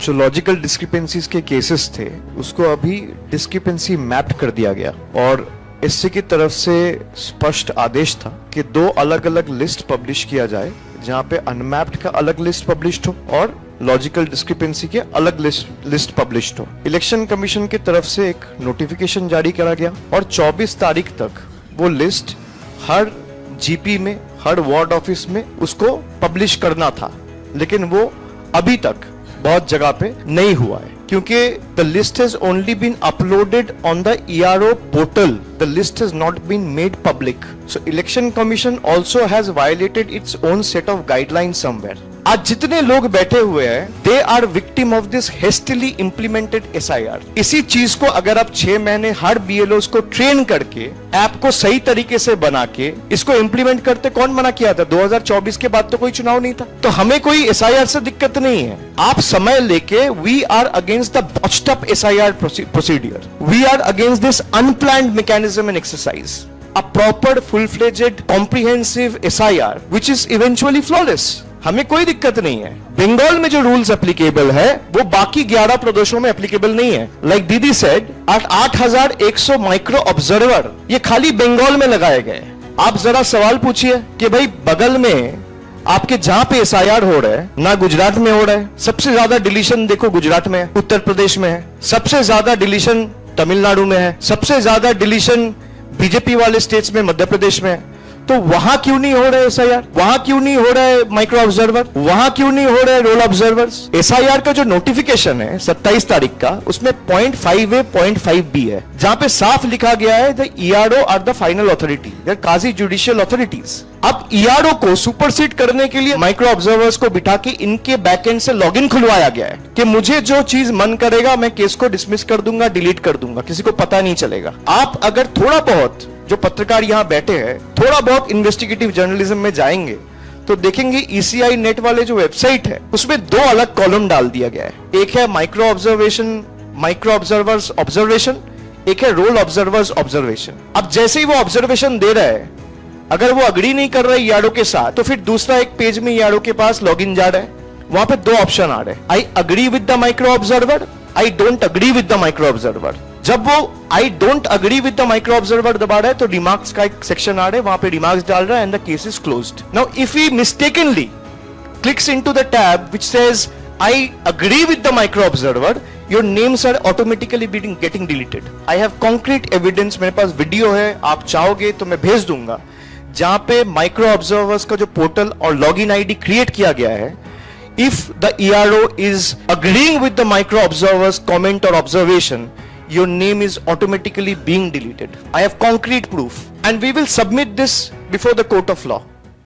जो logical discrepancies के cases थे उसको अभी डिस्क्रिपेंसी मैप कर दिया गया और इससे की तरफ से स्पष्ट आदेश था कि 2 अलग अलग लिस्ट पब्लिश किया जाए, जहां पे अनमैप्ड का अलग लिस्ट पब्लिश हो और लॉजिकल डिस्क्रिपेंसी के अलग लिस्ट पब्लिश हो। इलेक्शन कमीशन की तरफ से एक नोटिफिकेशन जारी करा गया और 24 तारीख तक वो लिस्ट हर जीपी में, हर वार्ड ऑफिस में उसको पब्लिश करना था, लेकिन वो अभी तक बहुत जगह पे नहीं हुआ है क्योंकि the list has only been uploaded on the ERO portal, the list has not been made public. So election commission also has violated its own set of guidelines somewhere. आज जितने लोग बैठे हुए हैं they are victim of this hastily implemented SIR। इसी चीज को अगर आप 6 महीने हर BLOs को ट्रेन करके ऐप को सही तरीके से बना के इसको इंप्लीमेंट करते, कौन मना किया था? 2024 के बाद तो कोई चुनाव नहीं था, तो हमें कोई SIR से दिक्कत नहीं है। आप समय लेके we are against the botched up SIR procedure, we are against this unplanned mechanism and exercise. A proper full-fledged comprehensive SIR which is eventually flawless। हमें कोई दिक्कत नहीं है। बंगाल में जो रूल्स एप्लीकेबल है वो बाकी 11 प्रदेशों में एप्लीकेबल नहीं है। लाइक दीदी सेड 8100 माइक्रो ऑब्जर्वर ये खाली बंगाल में लगाए गए। आप जरा सवाल पूछिए कि भाई बगल में आपके जहां पे SIR हो रहा है ना गुजरात में हो रहा है। सबसे ज्यादा डिलीशन देखो गुजरात में है, उत्तर प्रदेश में है, सबसे ज्यादा डिलीशन तमिलनाडु में है, सबसे ज्यादा डिलीशन बीजेपी वाले स्टेट्स में मध्य प्रदेश में है। तो वहां क्यों नहीं हो रहा है SIR? वहां क्यों नहीं हो रहा है माइक्रो ऑब्जर्वर? वहां क्यों नहीं हो रहा है रोल ऑब्जर्वर्स? SIR का जो नोटिफिकेशन है 27 तारीख का, उसमें 0.5A 0.5B है, जहां पे साफ लिखा गया है the ERO are the final authority, they are quasi judicial authorities. अब ERO को सुपरसीड करने के लिए माइक्रो ऑब्जर्वर्स को बिठा के इनके बैकएंड से लॉगिन खुलवाया गया है कि मुझे जो चीज मन करेगा मैं केस को डिसमिस कर दूंगा, डिलीट कर दूंगा, किसी को पता नहीं चलेगा। आप अगर थोड़ा बहुत जो पत्रकार यहां बैठे हैं थोड़ा बहुत इन्वेस्टिगेटिव जर्नलिज्म में जाएंगे तो देखेंगे ECI नेट वाले जो वेबसाइट है उसमें 2 अलग कॉलम डाल दिया गया है। एक है माइक्रो ऑब्जर्वर्स ऑब्जर्वेशन, एक है रोल ऑब्जर्वर्स ऑब्जर्वेशन। अब जैसे ही वो ऑब्जर्वेशन दे रहा है, अगर वो अग्री नहीं कर रहा है ERO के साथ तो फिर दूसरा एक पेज में ERO के पास लॉगिन जा रहा है, वहां पे 2 ऑप्शन आ रहे हैं, आई agree with the micro observer, I don't agree with the micro observer. जब वो I don't agree with the micro observer दबा रहा है तो रिमार्क्स का एक सेक्शन आ रहा है, वहां पे रिमार्क्स डाल रहा है and the case is closed. Now if he mistakenly clicks into the tab which says I agree with the micro observer, your names are automatically getting deleted. I have concrete evidence, मेरे पास video है, आप चाहोगे तो मैं भेज दूंगा, जहां पे माइक्रो ऑब्जर्वर्स का जो पोर्टल और लॉगिन आईडी क्रिएट किया गया है, if the ERO is agreeing with the micro observer's comment or observation, your name is automatically being deleted. I have concrete proof and we will submit this before the court of law.